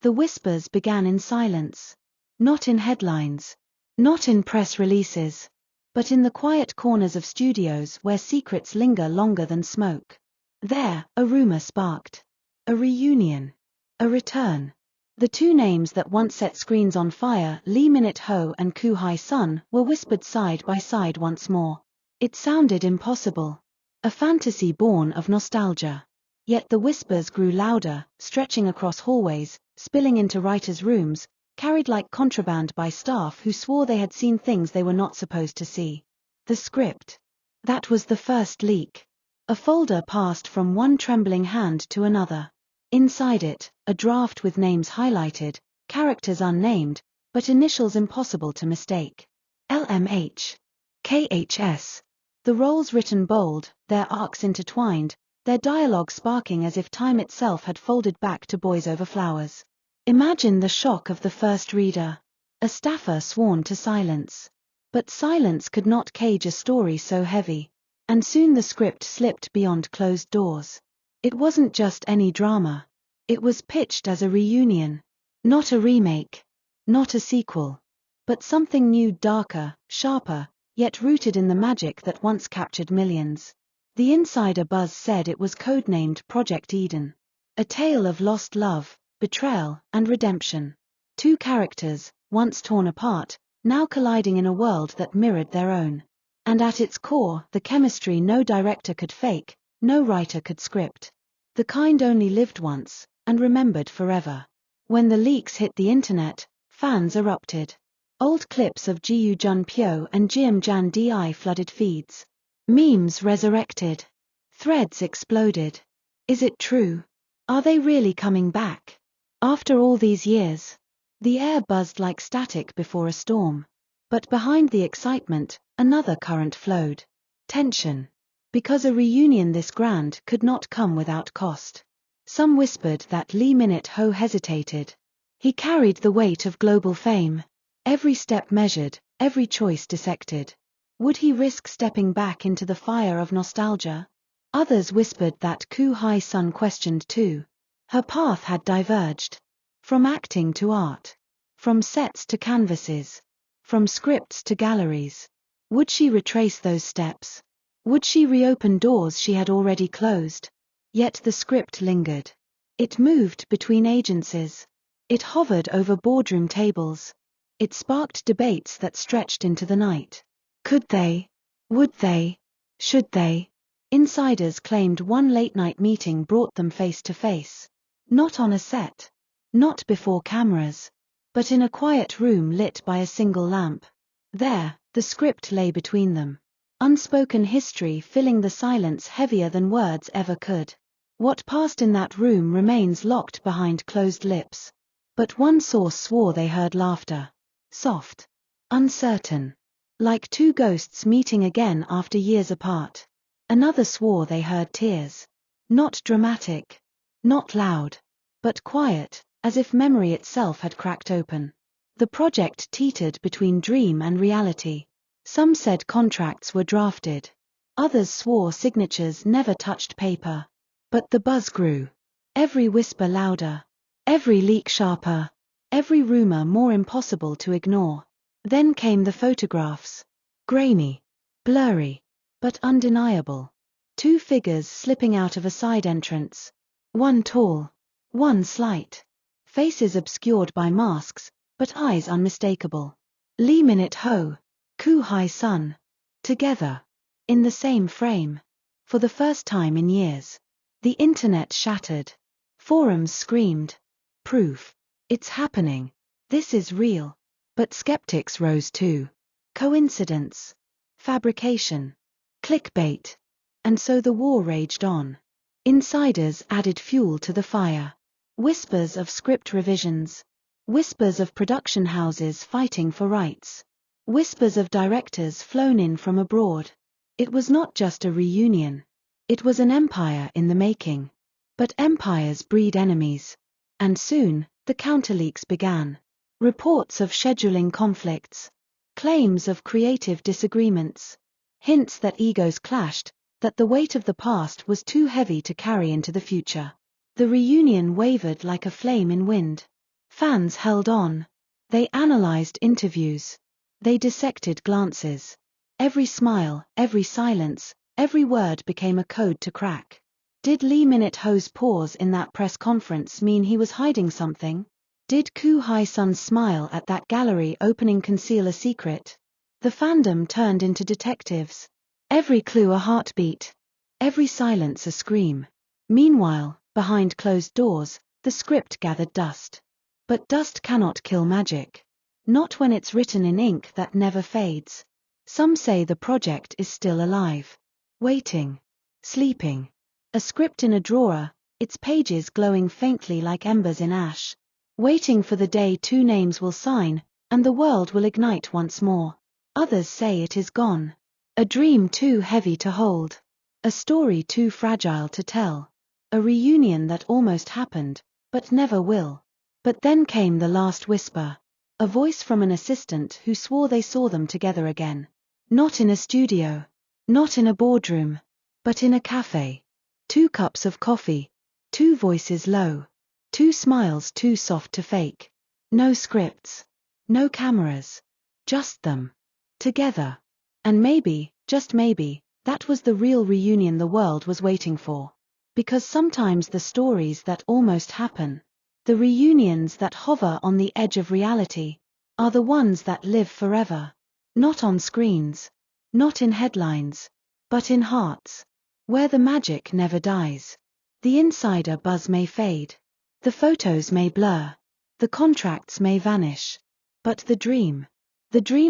The whispers began in silence. Not in headlines. Not in press releases. But in the quiet corners of studios where secrets linger longer than smoke. There, a rumor sparked. A reunion. A return. The two names that once set screens on fire, Lee Min-ho and Hye Sun, were whispered side by side once more. It sounded impossible. A fantasy born of nostalgia. Yet the whispers grew louder, stretching across hallways, spilling into writers' rooms, carried like contraband by staff who swore they had seen things they were not supposed to see. The script. That was the first leak. A folder passed from one trembling hand to another. Inside it, a draft with names highlighted, characters unnamed, but initials impossible to mistake. LMH. KHS. The roles written bold, their arcs intertwined, their dialogue sparking as if time itself had folded back to Boys Over Flowers. Imagine the shock of the first reader. A staffer sworn to silence. But silence could not cage a story so heavy. And soon the script slipped beyond closed doors. It wasn't just any drama. It was pitched as a reunion. Not a remake. Not a sequel. But something new, darker, sharper, yet rooted in the magic that once captured millions. The insider buzz said it was codenamed Project Eden. A tale of lost love, betrayal, and redemption. Two characters, once torn apart, now colliding in a world that mirrored their own. And at its core, the chemistry no director could fake, no writer could script. The kind only lived once, and remembered forever. When the leaks hit the internet, fans erupted. Old clips of Ji Junpyo and Jim Jan Di flooded feeds. Memes resurrected. Threads exploded. Is it true? Are they really coming back? After all these years? The air buzzed like static before a storm. But behind the excitement, another current flowed. Tension. Because a reunion this grand could not come without cost. Some whispered that Lee Min-ho hesitated. He carried the weight of global fame. Every step measured, every choice dissected. Would he risk stepping back into the fire of nostalgia? Others whispered that Hye Sun questioned too. Her path had diverged. From acting to art. From sets to canvases. From scripts to galleries. Would she retrace those steps? Would she reopen doors she had already closed? Yet the script lingered. It moved between agencies. It hovered over boardroom tables. It sparked debates that stretched into the night. Could they? Would they? Should they? Insiders claimed one late-night meeting brought them face to face. Not on a set. Not before cameras. But in a quiet room lit by a single lamp. There, the script lay between them. Unspoken history filling the silence heavier than words ever could. What passed in that room remains locked behind closed lips. But one source swore they heard laughter. Soft. Uncertain. Like two ghosts meeting again after years apart. Another swore they heard tears. Not dramatic. Not loud. But quiet, as if memory itself had cracked open. The project teetered between dream and reality. Some said contracts were drafted. Others swore signatures never touched paper. But the buzz grew. Every whisper louder. Every leak sharper. Every rumor more impossible to ignore. Then came the photographs. Grainy. Blurry. But undeniable. Two figures slipping out of a side entrance. One tall. One slight. Faces obscured by masks, but eyes unmistakable. Lee Min-ho. Hye Sun. Together. In the same frame. For the first time in years. The internet shattered. Forums screamed. Proof. It's happening. This is real. But skeptics rose too. Coincidence. Fabrication. Clickbait. And so the war raged on. Insiders added fuel to the fire. Whispers of script revisions. Whispers of production houses fighting for rights. Whispers of directors flown in from abroad. It was not just a reunion. It was an empire in the making. But empires breed enemies. And soon, the counterleaks began. Reports of scheduling conflicts. Claims of creative disagreements. Hints that egos clashed, that the weight of the past was too heavy to carry into the future. The reunion wavered like a flame in wind. Fans held on. They analyzed interviews. They dissected glances. Every smile, every silence, every word became a code to crack. Did Lee Minute-ho's pause in that press conference mean he was hiding something? Did Hye Sun's smile at that gallery opening conceal a secret? The fandom turned into detectives. Every clue a heartbeat. Every silence a scream. Meanwhile, behind closed doors, the script gathered dust. But dust cannot kill magic. Not when it's written in ink that never fades. Some say the project is still alive. Waiting. Sleeping. A script in a drawer, its pages glowing faintly like embers in ash. Waiting for the day two names will sign, and the world will ignite once more. Others say it is gone. A dream too heavy to hold. A story too fragile to tell. A reunion that almost happened, but never will. But then came the last whisper. A voice from an assistant who swore they saw them together again. Not in a studio. Not in a boardroom. But in a cafe. 2 cups of coffee. 2 voices low. 2 smiles too soft to fake. No scripts. No cameras. Just them. Together. And maybe, just maybe, that was the real reunion the world was waiting for. Because sometimes the stories that almost happen, the reunions that hover on the edge of reality, are the ones that live forever. Not on screens. Not in headlines. But in hearts. Where the magic never dies. The insider buzz may fade. The photos may blur. The contracts may vanish. But the dream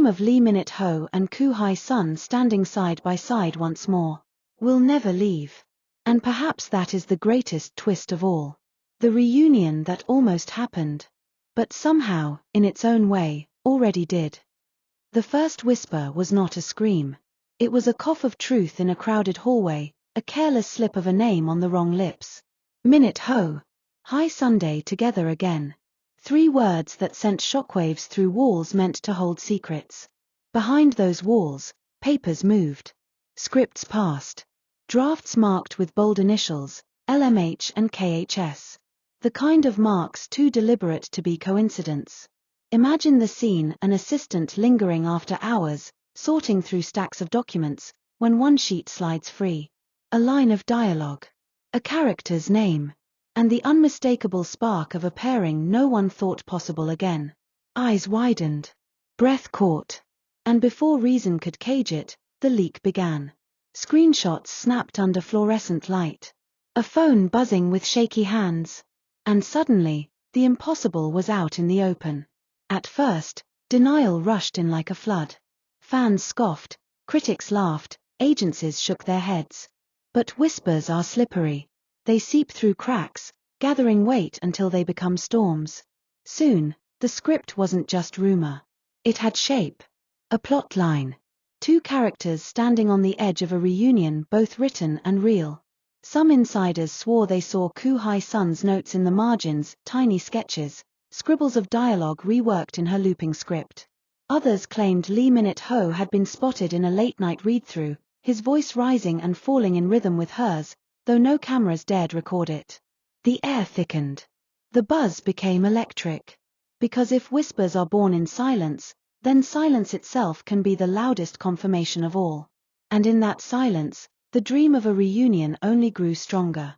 of Lee Minute-ho and Hye Sun standing side by side once more, will never leave. And perhaps that is the greatest twist of all. The reunion that almost happened. But somehow, in its own way, already did. The first whisper was not a scream. It was a cough of truth in a crowded hallway, a careless slip of a name on the wrong lips. Minute-ho. Hye Sunday together again. 3 words that sent shockwaves through walls meant to hold secrets. Behind those walls, papers moved. Scripts passed. Drafts marked with bold initials, LMH and KHS. The kind of marks too deliberate to be coincidence. Imagine the scene: an assistant lingering after hours, sorting through stacks of documents, when one sheet slides free. A line of dialogue. A character's name. And the unmistakable spark of a pairing no one thought possible again. Eyes widened. Breath caught. And before reason could cage it, the leak began. Screenshots snapped under fluorescent light. A phone buzzing with shaky hands. And suddenly, the impossible was out in the open. At first, denial rushed in like a flood. Fans scoffed, critics laughed, agencies shook their heads. But whispers are slippery. They seep through cracks, gathering weight until they become storms. Soon, the script wasn't just rumor. It had shape. A plot line. 2 characters standing on the edge of a reunion, both written and real. Some insiders swore they saw Hye Sun's notes in the margins, tiny sketches, scribbles of dialogue reworked in her looping script. Others claimed Lee Minute-ho had been spotted in a late-night read-through, his voice rising and falling in rhythm with hers, though no cameras dared record it. The air thickened. The buzz became electric. Because if whispers are born in silence, then silence itself can be the loudest confirmation of all. And in that silence, the dream of a reunion only grew stronger.